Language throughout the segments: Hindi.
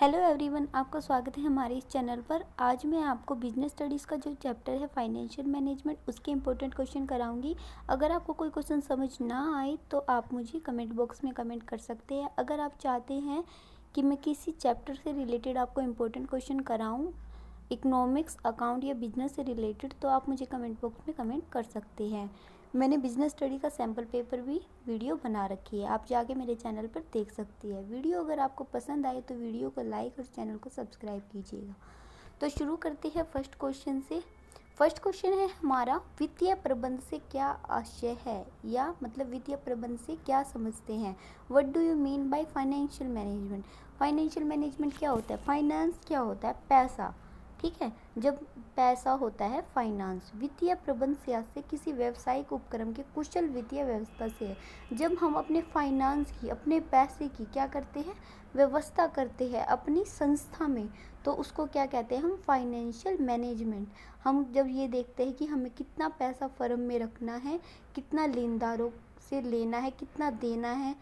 हेलो एवरीवन, आपका स्वागत है हमारे इस चैनल पर। आज मैं आपको बिजनेस स्टडीज़ का जो चैप्टर है फाइनेंशियल मैनेजमेंट उसके इंपॉर्टेंट क्वेश्चन कराऊंगी। अगर आपको कोई क्वेश्चन समझ ना आए तो आप मुझे कमेंट बॉक्स में कमेंट कर सकते हैं। अगर आप चाहते हैं कि मैं किसी चैप्टर से रिलेटेड आपको इम्पोर्टेंट क्वेश्चन कराऊँ, इकोनॉमिक्स, अकाउंट या बिजनेस से रिलेटेड, तो आप मुझे कमेंट बॉक्स में कमेंट कर सकते हैं। मैंने बिजनेस स्टडी का सैम्पल पेपर भी वीडियो बना रखी है, आप जाके मेरे चैनल पर देख सकती है। वीडियो अगर आपको पसंद आए तो वीडियो को लाइक और चैनल को सब्सक्राइब कीजिएगा। तो शुरू करते हैं फर्स्ट क्वेश्चन से। फर्स्ट क्वेश्चन है हमारा, वित्तीय प्रबंध से क्या आशय है, या मतलब वित्तीय प्रबंध से क्या समझते हैं। What do you mean by financial management. Financial management क्या होता है। फाइनेंस क्या होता है, पैसा, ठीक है। जब पैसा होता है फाइनेंस। वित्तीय प्रबंध से किसी व्यावसायिक उपक्रम के कुशल वित्तीय व्यवस्था से है। जब हम अपने फाइनेंस की, अपने पैसे की क्या करते हैं, व्यवस्था करते हैं अपनी संस्था में, तो उसको क्या कहते हैं हम, फाइनेंशियल मैनेजमेंट। हम जब ये देखते हैं कि हमें कितना पैसा फर्म में रखना है, कितना लेनदारों से लेना है, कितना देना है,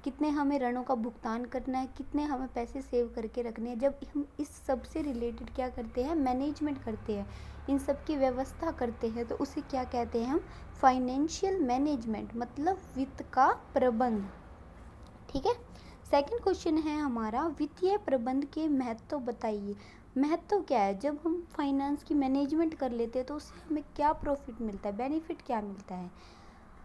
कितने हमें ऋणों का भुगतान करना है, कितने हमें पैसे सेव करके रखने हैं, जब हम इस सब से रिलेटेड क्या करते हैं, मैनेजमेंट करते हैं, इन सब की व्यवस्था करते हैं, तो उसे क्या कहते हैं हम, फाइनेंशियल मैनेजमेंट, मतलब वित्त का प्रबंध, ठीक है। सेकंड क्वेश्चन है हमारा, वित्तीय प्रबंध के महत्व बताइए। महत्व क्या है, जब हम फाइनेंस की मैनेजमेंट कर लेते हैं तो उससे हमें क्या प्रॉफिट मिलता है, बेनिफिट क्या मिलता है।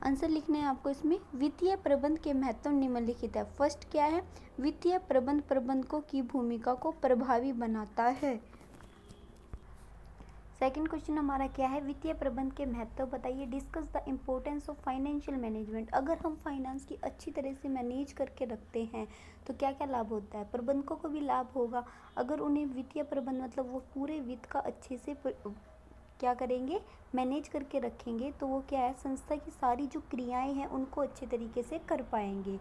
आंसर लिखना है आपको इसमें। वित्तीय प्रबंध के महत्व निम्नलिखित है। फर्स्ट क्या है, वित्तीय प्रबंध प्रबंधकों की भूमिका को प्रभावी बनाता है। सेकंड क्वेश्चन हमारा क्या है, वित्तीय प्रबंध के महत्व बताइए। Discuss the importance of financial management. अगर हम फाइनेंस की अच्छी तरह से मैनेज करके रखते हैं तो क्या क्या लाभ होता है, प्रबंधकों को भी लाभ होगा। अगर उन्हें वित्तीय प्रबंध मतलब वो पूरे वित्त का अच्छे से क्या करेंगे, मैनेज करके रखेंगे, तो वो क्या है, संस्था की सारी जो क्रियाएं हैं उनको अच्छे तरीके से कर पाएंगे,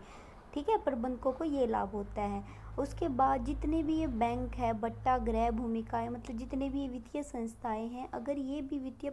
ठीक है। प्रबंधकों को ये लाभ होता है। उसके बाद जितने भी ये बैंक है, बट्टा गृह भूमिकाएं, मतलब जितने भी ये वित्तीय संस्थाएं हैं, अगर ये भी वित्तीय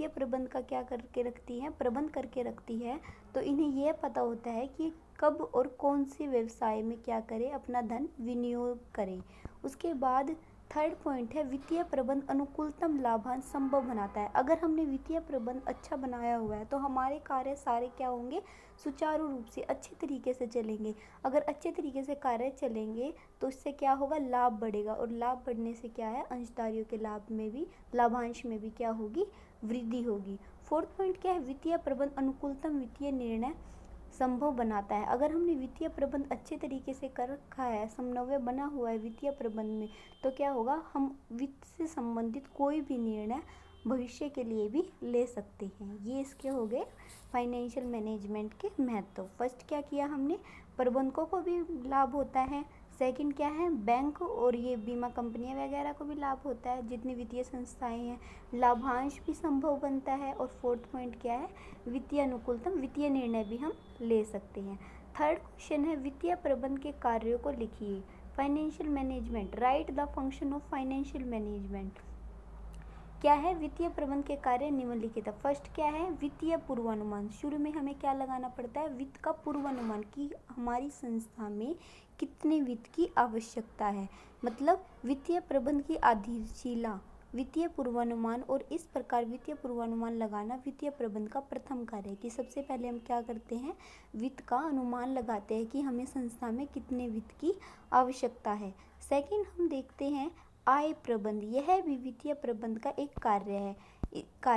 प्रबंध का क्या करके रखती हैं, प्रबंध करके रखती है, तो इन्हें यह पता होता है कि कब और कौन से व्यवसाय में क्या करें, अपना धन विनियोग करें। उसके बाद थर्ड पॉइंट है, वित्तीय प्रबंध अनुकूलतम लाभांश संभव बनाता है। अगर हमने वित्तीय प्रबंध अच्छा बनाया हुआ है तो हमारे कार्य सारे क्या होंगे, सुचारू रूप से अच्छे तरीके से चलेंगे। अगर अच्छे तरीके से कार्य चलेंगे तो इससे क्या होगा, लाभ बढ़ेगा, और लाभ बढ़ने से क्या है, अंशधारियों के लाभ में भी, लाभांश में भी क्या होगी, वृद्धि होगी। फोर्थ पॉइंट क्या है, वित्तीय प्रबंध अनुकूलतम वित्तीय निर्णय संभव बनाता है। अगर हमने वित्तीय प्रबंध अच्छे तरीके से कर रखा है, समन्वय बना हुआ है वित्तीय प्रबंध में, तो क्या होगा, हम वित्त से संबंधित कोई भी निर्णय भविष्य के लिए भी ले सकते हैं। ये इसके हो गए फाइनेंशियल मैनेजमेंट के महत्व। फर्स्ट क्या किया हमने, प्रबंधकों को भी लाभ होता है। सेकंड क्या है, बैंक और ये बीमा कंपनियां वगैरह को भी लाभ होता है, जितनी वित्तीय संस्थाएं हैं, लाभांश भी संभव बनता है। और फोर्थ पॉइंट क्या है, वित्तीय अनुकूलतम वित्तीय निर्णय भी हम ले सकते हैं। थर्ड क्वेश्चन है, वित्तीय प्रबंध के कार्यों को लिखिए। Financial management, right the function of financial management. क्या है, वित्तीय प्रबंध के कार्य निम्नलिखित है। फर्स्ट क्या है, वित्तीय पूर्वानुमान। शुरू में हमें क्या लगाना पड़ता है, वित्त का पूर्वानुमान, कि हमारी संस्था में कितने वित्त की आवश्यकता है, मतलब वित्तीय प्रबंध की आधारशिला वित्तीय पूर्वानुमान। और इस प्रकार वित्तीय पूर्वानुमान लगाना वित्तीय प्रबंध का प्रथम कार्य है, कि सबसे पहले हम क्या करते हैं, वित्त का अनुमान लगाते हैं कि हमें संस्था में कितने वित्त की आवश्यकता है। सेकंड हम देखते हैं आय प्रबंध। यह भी वित्तीय प्रबंध का एक कार्य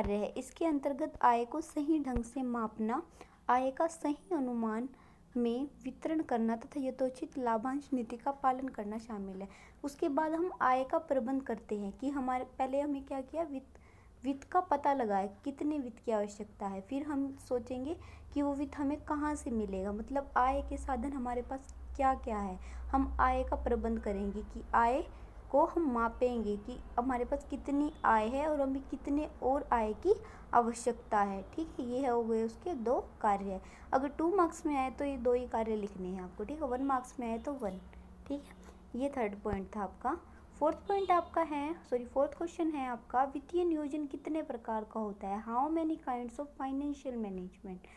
है। इसके अंतर्गत आय को सही ढंग से मापना, आय का सही अनुमान में वितरण करना तथा यथोचित लाभांश नीति का पालन करना शामिल है। उसके बाद हम आय का प्रबंध करते हैं, कि हमारे पहले हमें क्या किया, वित्त का पता लगाए, कितने वित्त की आवश्यकता है। फिर हम सोचेंगे कि वो वित्त हमें कहाँ से मिलेगा, मतलब आय के साधन हमारे पास क्या क्या है। हम आय का प्रबंध करेंगे, कि आय को हम मापेंगे कि हमारे पास कितनी आय है और हमें कितने और आय की आवश्यकता है, ठीक है। ये हो गए उसके दो कार्य। अगर 2 मार्क्स में आए तो ये दो ही कार्य लिखने हैं आपको, ठीक है। 1 मार्क्स में आए तो 1, ठीक है। ये थर्ड पॉइंट था आपका। फोर्थ क्वेश्चन है आपका, वित्तीय नियोजन कितने प्रकार का होता है। How many kinds of financial management.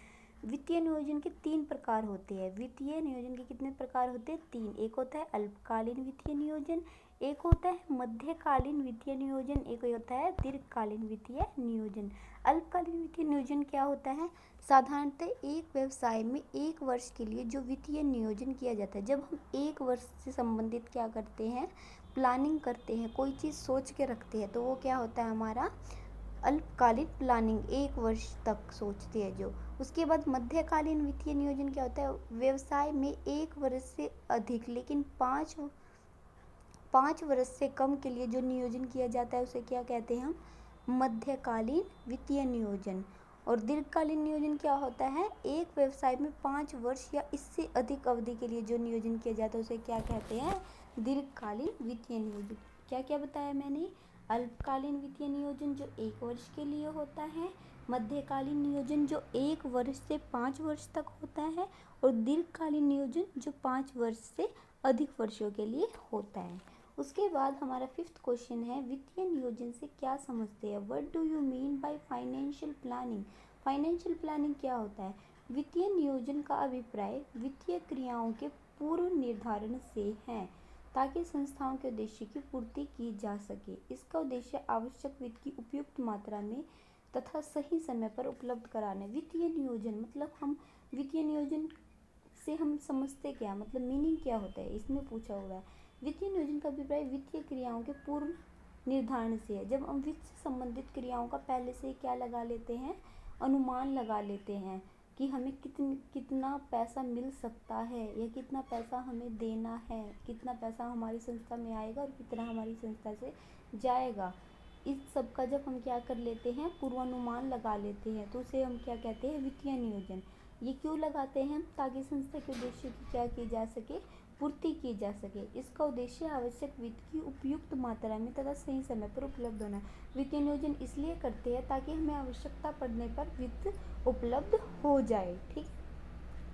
वित्तीय नियोजन के 3 प्रकार होते हैं। वित्तीय नियोजन के कितने प्रकार होते हैं? 3। एक होता है अल्पकालीन वित्तीय नियोजन, एक होता है मध्यकालीन वित्तीय नियोजन, एक होता है दीर्घकालीन वित्तीय नियोजन। अल्पकालीन वित्तीय नियोजन क्या होता है? साधारणतः एक व्यवसाय में 1 वर्ष के लिए जो वित्तीय नियोजन किया जाता है, जब हम 1 वर्ष से संबंधित क्या करते हैं, प्लानिंग करते हैं, कोई चीज़ सोच के रखते हैं, तो वो क्या होता है हमारा अल्पकालीन प्लानिंग, 1 वर्ष तक सोचते हैं जो। उसके बाद मध्यकालीन वित्तीय नियोजन क्या होता है? व्यवसाय में 1 वर्ष से अधिक लेकिन 5 वर्ष से कम के लिए जो नियोजन किया जाता है उसे क्या कहते हैं हम? मध्यकालीन वित्तीय नियोजन। और दीर्घकालीन नियोजन क्या होता है? एक व्यवसाय में 5 वर्ष या इससे अधिक अवधि के लिए जो नियोजन किया जाता है उसे क्या कहते हैं? दीर्घकालीन वित्तीय नियोजन। क्या क्या बताया मैंने? अल्पकालीन वित्तीय नियोजन जो 1 वर्ष के लिए होता है, मध्यकालीन नियोजन जो 1 वर्ष से 5 वर्ष तक होता है, और दीर्घकालीन नियोजन जो 5 वर्ष से अधिक वर्षों के लिए होता है। उसके बाद हमारा 5th क्वेश्चन है, वित्तीय नियोजन से क्या समझते हैं? What do you mean by financial planning? Financial planning क्या होता है? वित्तीय नियोजन का अभिप्राय वित्तीय क्रियाओं के पूर्व निर्धारण से है ताकि संस्थाओं के उद्देश्य की पूर्ति की जा सके। इसका उद्देश्य आवश्यक वित्त की उपयुक्त मात्रा में तथा सही समय पर उपलब्ध कराना। वित्तीय नियोजन मतलब हम वित्तीय नियोजन से हम समझते क्या, मतलब मीनिंग क्या होता है, इसमें पूछा हुआ है। वित्तीय नियोजन का अभिप्राय वित्तीय क्रियाओं के पूर्व निर्धारण से है। जब हम वित्त से संबंधित क्रियाओं का पहले से क्या लगा लेते हैं, अनुमान लगा लेते हैं कि हमें कितना पैसा मिल सकता है या कितना पैसा हमें देना है, कितना पैसा हमारी संस्था में आएगा और कितना हमारी संस्था से जाएगा, इस सब का जब हम क्या कर लेते हैं, पूर्वानुमान लगा लेते हैं, तो उसे हम क्या कहते हैं? वित्तीय नियोजन। ये क्यों लगाते हैं? ताकि संस्था के उद्देश्य की क्या की जा सके, पूर्ति की जा सके। इसका उद्देश्य आवश्यक वित्त की उपयुक्त मात्रा में तथा सही समय पर उपलब्ध होना। वित्तीय नियोजन इसलिए करते हैं ताकि हमें आवश्यकता पड़ने पर वित्त उपलब्ध हो जाए। ठीक,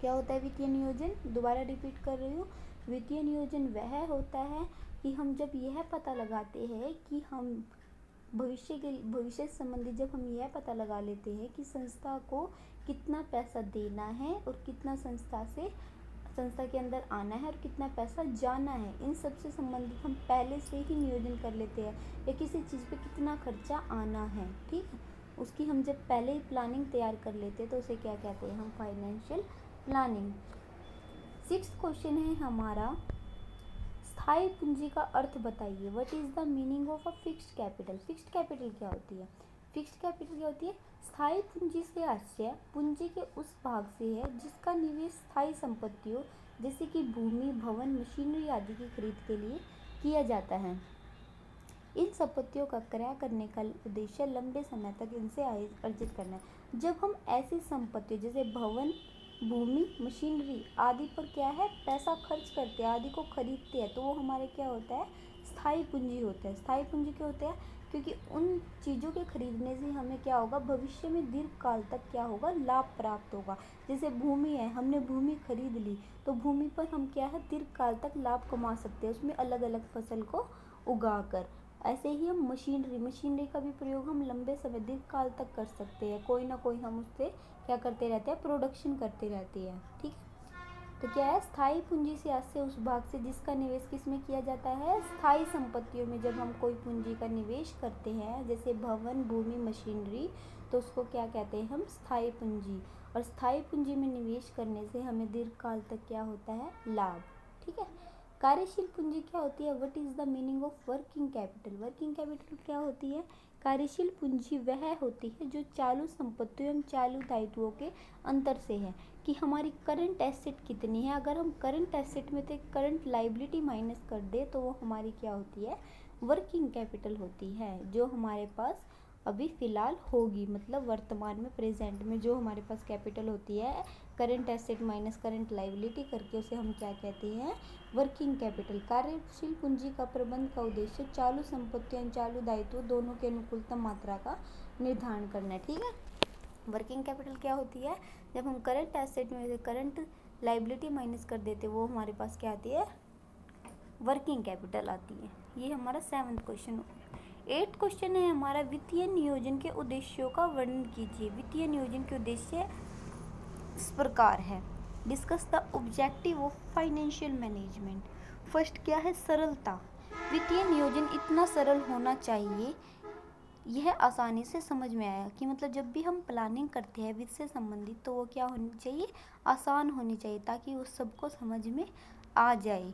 क्या होता है वित्तीय नियोजन? दोबारा रिपीट कर रही हूँ, वित्तीय नियोजन वह होता है कि हम जब यह पता लगाते हैं कि हम भविष्य से संबंधित जब हम यह पता लगा लेते हैं कि संस्था को कितना पैसा देना है और कितना संस्था के अंदर आना है और कितना पैसा जाना है, इन सब से संबंधित हम पहले से ही नियोजन कर लेते हैं। या किसी चीज़ पे कितना खर्चा आना है, ठीक है, उसकी हम जब पहले ही प्लानिंग तैयार कर लेते हैं तो उसे क्या कहते हैं हम? Financial planning. 6th क्वेश्चन है हमारा, स्थायी पूंजी का अर्थ बताइए। What is the meaning of a fixed capital? Fixed capital क्या होती है? फिक्स्ड कैपिटल क्या होती है? स्थायी पूंजी से आशय पूंजी के उस भाग से है जिसका निवेश स्थायी संपत्तियों जैसे कि भूमि, भवन, मशीनरी आदि की खरीद के लिए किया जाता है। इन संपत्तियों का क्रय करने का उद्देश्य लंबे समय तक इनसे आय अर्जित करना है। जब हम ऐसी संपत्तियों जैसे भवन, भूमि, मशीनरी आदि पर क्या है, पैसा खर्च करते हैं, आदि को खरीदते हैं, तो वो हमारे क्या होता है? स्थायी पूंजी होता है। स्थायी पूंजी क्यों होता है? क्योंकि उन चीज़ों के खरीदने से हमें क्या होगा, भविष्य में दीर्घ काल तक क्या होगा, लाभ प्राप्त होगा। जैसे भूमि है, हमने भूमि खरीद ली तो भूमि पर हम क्या है, दीर्घ काल तक लाभ कमा सकते हैं उसमें अलग अलग फसल को उगाकर। ऐसे ही हम मशीनरी का भी प्रयोग हम लंबे समय दीर्घ काल तक कर सकते हैं, कोई ना कोई हम उससे क्या करते रहते हैं, प्रोडक्शन करते रहते हैं। ठीक है, तो क्या है, स्थायी पूंजी से आशय उस भाग से जिसका निवेश किस में किया जाता है, स्थायी संपत्तियों में। जब हम कोई पूंजी का निवेश करते हैं जैसे भवन, भूमि, मशीनरी, तो उसको क्या कहते हैं हम, स्थायी पूंजी। और स्थायी पूंजी में निवेश करने से हमें दीर्घ काल तक क्या होता है, लाभ। ठीक है, कार्यशील पूंजी क्या होती है? What is the meaning of working capital? Working capital क्या होती है? कार्यशील पूंजी वह होती है जो चालू संपत्तियों एवं चालू दायित्वों के अंतर से है कि हमारी करंट एसेट कितनी है। अगर हम करंट एसेट में से करंट लाइबिलिटी माइनस कर दे तो वो हमारी क्या होती है, वर्किंग कैपिटल होती है, जो हमारे पास अभी फ़िलहाल होगी, मतलब वर्तमान में, प्रेजेंट में जो हमारे पास कैपिटल होती है, current asset minus current liability करके उसे हम क्या कहते हैं, वर्किंग कैपिटल। कार्यशील पूंजी का प्रबंध का उद्देश्य चालू संपत्तियों चालू दायित्व दोनों के अनुकूलतम मात्रा का निर्धारण करना है। ठीक है, वर्किंग कैपिटल क्या होती है? जब हम करंट एसेट में से करंट लाइबिलिटी माइनस कर देते वो हमारे पास क्या आती है, वर्किंग कैपिटल आती है। ये हमारा 7th क्वेश्चन हो गया। 8th क्वेश्चन है हमारा, वित्तीय नियोजन के उद्देश्यों का वर्णन कीजिए। वित्तीय नियोजन के उद्देश्य इस प्रकार है। Discuss the objective of financial management. First क्या है, सरलता। वित्तीय नियोजन इतना सरल होना चाहिए, यह आसानी से समझ में आया कि मतलब जब भी हम प्लानिंग करते हैं वित्त से संबंधित तो वो क्या होनी चाहिए, आसान होनी चाहिए, ताकि वो सबको समझ में आ जाए।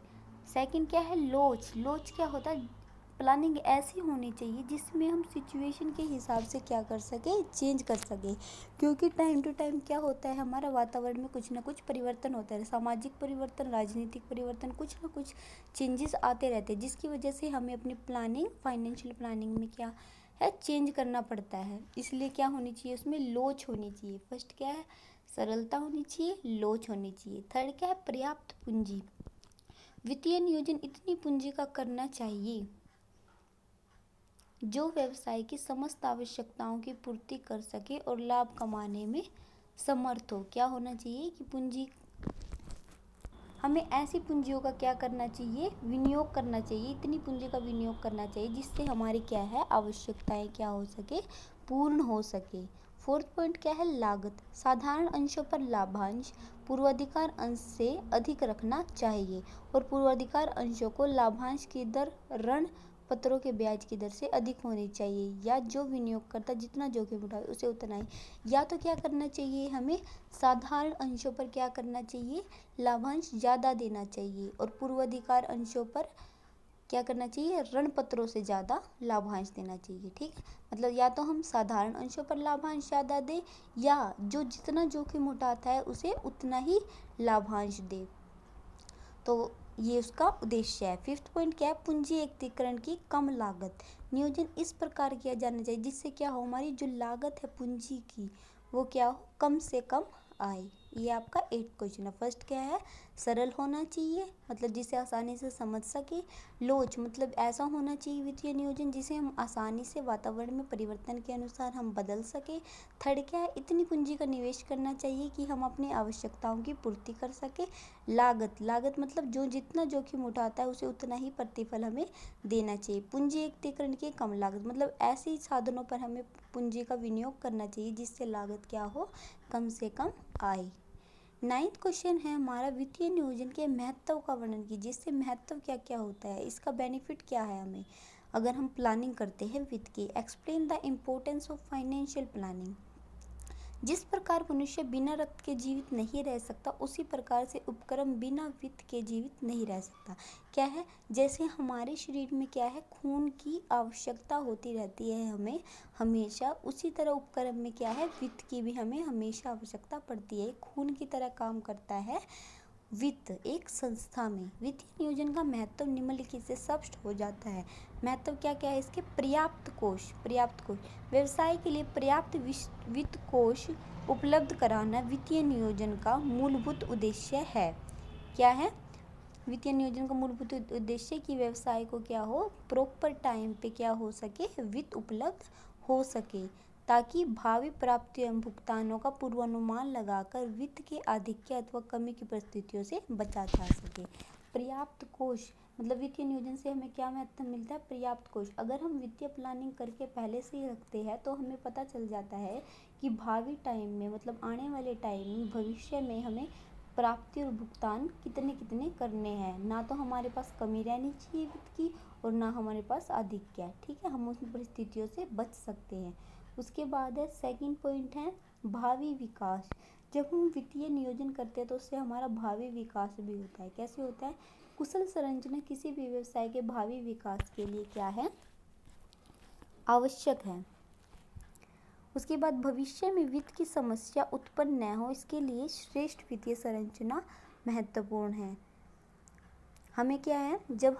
सेकंड क्या है, लोच। लोच क्या होता है, प्लानिंग ऐसी होनी चाहिए जिसमें हम सिचुएशन के हिसाब से क्या कर सके, चेंज कर सके, क्योंकि टाइम टू टाइम क्या होता है, हमारा वातावरण में कुछ ना कुछ परिवर्तन होता है, सामाजिक परिवर्तन, राजनीतिक परिवर्तन, कुछ ना कुछ चेंजेस आते रहते हैं, जिसकी वजह से हमें अपनी प्लानिंग, फाइनेंशियल प्लानिंग में क्या है, चेंज करना पड़ता है। इसलिए क्या होनी चाहिए, उसमें लोच होनी चाहिए। फर्स्ट क्या है, सरलता होनी चाहिए, लोच होनी चाहिए। थर्ड क्या है, पर्याप्त पूंजी। वित्तीय नियोजन इतनी पूंजी का करना चाहिए जो व्यवसाय की समस्त आवश्यकताओं की पूर्ति कर सके और लाभ कमाने में समर्थ हो। क्या होना चाहिए कि पूंजी, हमें ऐसी पूंजियों का क्या करना चाहिए, विनियोग करना चाहिए, इतनी पूंजी का विनियोग करना चाहिए जिससे हमारी क्या है, आवश्यकताएं क्या हो सके, पूर्ण हो सके। फोर्थ पॉइंट क्या है, लागत। साधारण अंशों पर लाभांश पूर्वाधिकार अंश से अधिक रखना चाहिए और पूर्वाधिकार अंशों को लाभांश की दर ऋण पत्रों के ब्याज की दर से अधिक होनी चाहिए, या जो विनियोगकर्ता जितना जोखिम उठाए उसे उतना ही। या तो क्या करना चाहिए, हमें साधारण अंशों पर क्या करना चाहिए, लाभांश ज़्यादा देना चाहिए, और पूर्वाधिकार अंशों पर क्या करना चाहिए, ऋण पत्रों से ज़्यादा लाभांश देना चाहिए। ठीक है, मतलब या तो हम साधारण अंशों पर लाभांश ज़्यादा दें, या जो जितना जोखिम उठाता है उसे उतना ही लाभांश दे। तो ये उसका उद्देश्य है। फिफ्थ पॉइंट क्या है, पूंजी एकत्रीकरण की कम लागत। नियोजन इस प्रकार किया जाना चाहिए जिससे क्या हो, हमारी जो लागत है पूंजी की वो क्या हो, कम से कम आए। ये आपका 8 क्वेश्चन है। फर्स्ट क्या है, सरल होना चाहिए, मतलब जिसे आसानी से समझ सके। लोच मतलब ऐसा होना चाहिए वित्तीय नियोजन जिसे हम आसानी से वातावरण में परिवर्तन के अनुसार हम बदल सके। थर्ड क्या है, इतनी पूंजी का निवेश करना चाहिए कि हम अपनी आवश्यकताओं की पूर्ति कर सके। लागत, लागत मतलब जो जितना जोखिम उठाता है उसे उतना ही प्रतिफल हमें देना चाहिए। पूंजी एकत्रीकरण की कम लागत मतलब ऐसे ही साधनों पर हमें पूंजी का विनियोग करना चाहिए जिससे लागत क्या हो, कम से कम आए। 9th क्वेश्चन है हमारा, वित्तीय नियोजन के महत्व का वर्णन कीजिए। इससे महत्व क्या क्या होता है, इसका बेनिफिट क्या है हमें अगर हम प्लानिंग करते हैं वित्त की। Explain the importance of financial planning. जिस प्रकार मनुष्य बिना रक्त के जीवित नहीं रह सकता, उसी प्रकार से उपक्रम बिना वित्त के जीवित नहीं रह सकता। क्या है, जैसे हमारे शरीर में क्या है, खून की आवश्यकता होती रहती है हमें हमेशा, उसी तरह उपक्रम में क्या है, वित्त की भी हमें हमेशा आवश्यकता पड़ती है। खून की तरह काम करता है वित्त एक संस्था में। वित्तीय नियोजन का महत्व निम्नलिखित से स्पष्ट हो जाता है। महत्व क्या क्या है इसके, पर्याप्त कोष। पर्याप्त कोष, व्यवसाय के लिए पर्याप्त वित्त कोष उपलब्ध कराना वित्तीय नियोजन का मूलभूत उद्देश्य है। क्या है, वित्तीय नियोजन का मूलभूत उद्देश्य कि व्यवसाय को क्या हो, प्रॉपर टाइम पे क्या हो सके, वित्त उपलब्ध हो सके, ताकि भावी प्राप्ति एवं भुगतानों का पूर्वानुमान लगाकर वित्त के आधिक्य अथवा कमी की परिस्थितियों से बचा जा सके। पर्याप्त कोष मतलब वित्तीय नियोजन से हमें क्या महत्व मिलता है, पर्याप्त कोष। अगर हम वित्तीय प्लानिंग करके पहले से ही रखते हैं तो हमें पता चल जाता है कि भावी टाइम में मतलब आने वाले टाइम में भविष्य में हमें प्राप्ति और भुगतान कितने कितने करने हैं, ना तो हमारे पास कमी रहनी चाहिए वित्त की और ना हमारे पास आधिक्य। ठीक है, हम उन परिस्थितियों से बच सकते हैं। उसके बाद है सेकंड पॉइंट है भावी विकास। जब हम वित्तीय नियोजन करते हैं तो उससे हमारा भावी विकास भी होता है। कैसे होता है, कुशल संरचना किसी भी व्यवसाय के भावी विकास के लिए क्या है, आवश्यक है। उसके बाद भविष्य में वित्त की समस्या उत्पन्न न हो इसके लिए श्रेष्ठ वित्तीय संरचना महत्वपूर्ण है। हमें क्या है, जब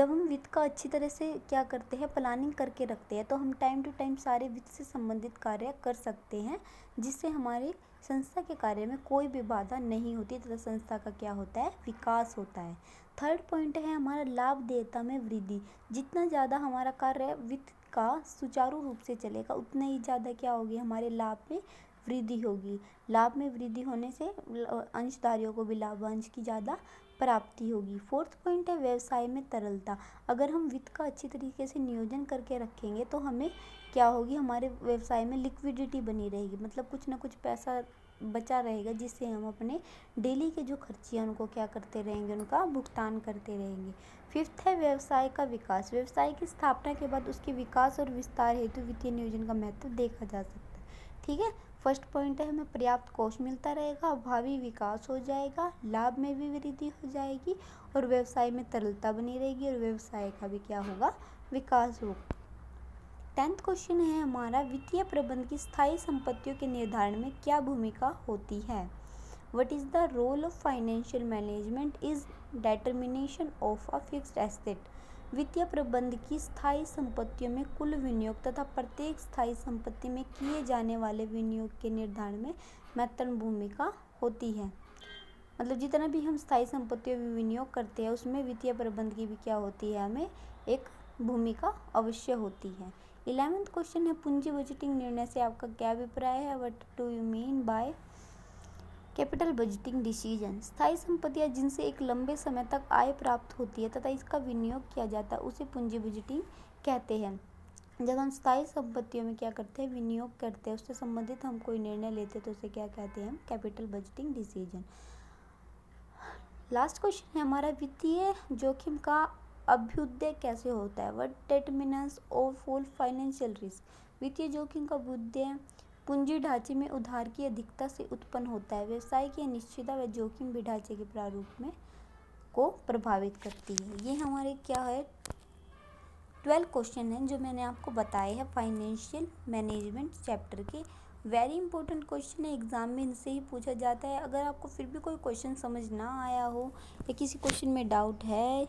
हम वित्त का अच्छी तरह से क्या करते हैं, प्लानिंग करके रखते हैं तो हम टाइम टू टाइम सारे वित्त से संबंधित कार्य कर सकते हैं, जिससे हमारे संस्था के कार्य में कोई भी बाधा नहीं होती तथा संस्था का क्या होता है, विकास होता है। थर्ड पॉइंट है हमारा लाभदेयता में वृद्धि। जितना ज़्यादा हमारा कार्य वित्त का सुचारू रूप से चलेगा उतना ही ज़्यादा क्या होगी, हमारे लाभ में वृद्धि होगी। लाभ में वृद्धि होने से अंशधारियों को भी लाभांश की ज़्यादा प्राप्ति होगी। फोर्थ पॉइंट है व्यवसाय में तरलता। अगर हम वित्त का अच्छी तरीके से नियोजन करके रखेंगे तो हमें क्या होगी, हमारे व्यवसाय में लिक्विडिटी बनी रहेगी, मतलब कुछ ना कुछ पैसा बचा रहेगा, जिससे हम अपने डेली के जो खर्चे हैं उनको क्या करते रहेंगे, उनका भुगतान करते रहेंगे। फिफ्थ है व्यवसाय का विकास। व्यवसाय की स्थापना के बाद उसके विकास और विस्तार हेतु वित्तीय नियोजन का महत्व देखा जा सकता है। ठीक है, फर्स्ट पॉइंट है हमें पर्याप्त कोष मिलता रहेगा, भावी विकास हो जाएगा, लाभ में भी वृद्धि हो जाएगी और व्यवसाय में तरलता बनी रहेगी और व्यवसाय का भी क्या होगा, विकास होगा। 10th क्वेश्चन है हमारा, वित्तीय प्रबंध की स्थायी संपत्तियों के निर्धारण में क्या भूमिका होती है। What is the role of financial management is determination of a fixed asset। वित्तीय प्रबंध की स्थायी संपत्तियों में कुल विनियोग तथा प्रत्येक स्थायी संपत्ति में किए जाने वाले विनियोग के निर्धारण में महत्वपूर्ण भूमिका होती है। मतलब जितना भी हम स्थायी संपत्तियों में विनियोग करते हैं उसमें वित्तीय प्रबंध की भी क्या होती है, हमें एक भूमिका अवश्य होती है। 11th क्वेश्चन है, पूंजी बजटिंग निर्णय से आपका क्या अभिप्राय है। What do you mean by capital budgeting decision. स्थायी संपत्तियां जिनसे एक लंबे समय तक आय प्राप्त होती है तथा इसका विनियोग किया जाता है उसे पूंजी बजटिंग कहते हैं। जब हम स्थायी संपत्तियों में क्या करते हैं, विनियोग करते हैं, उससे संबंधित हम कोई निर्णय लेते हैं तो उसे क्या कहते हैं, हम capital budgeting decision. Last question है हमारा, वित्तीय जोखिम का अभ्युदय कैसे होता है। What determinants of all financial risk. वित्तीय जोखिम का अभ्युदय पूंजी ढांचे में उधार की अधिकता से उत्पन्न होता है। व्यवसाय की अनिश्चितता व जोखिम भी ढांचे के प्रारूप में को प्रभावित करती है। ये हमारे क्या है 12 क्वेश्चन हैं जो मैंने आपको बताए हैं फाइनेंशियल मैनेजमेंट चैप्टर के। वेरी इंपॉर्टेंट क्वेश्चन है, एग्जाम में इनसे ही पूछा जाता है। अगर आपको फिर भी कोई क्वेश्चन समझ ना आया हो या किसी क्वेश्चन में डाउट है,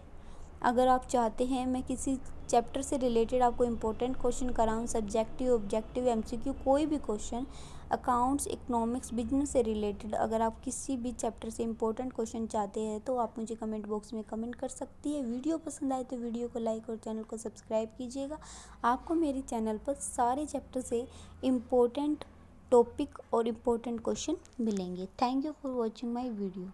अगर आप चाहते हैं मैं किसी चैप्टर से रिलेटेड आपको इम्पोर्टेंट क्वेश्चन कराऊँ, सब्जेक्टिव ऑब्जेक्टिव एमसीक्यू कोई भी क्वेश्चन, अकाउंट्स इकोनॉमिक्स बिजनेस से रिलेटेड, अगर आप किसी भी चैप्टर से इम्पोर्टेंट क्वेश्चन चाहते हैं तो आप मुझे कमेंट बॉक्स में कमेंट कर सकती है। वीडियो पसंद आए तो वीडियो को लाइक और चैनल को सब्सक्राइब कीजिएगा। आपको मेरे चैनल पर सारे चैप्टर से इम्पोर्टेंट टॉपिक और इम्पोर्टेंट क्वेश्चन मिलेंगे। Thank you for watching my video.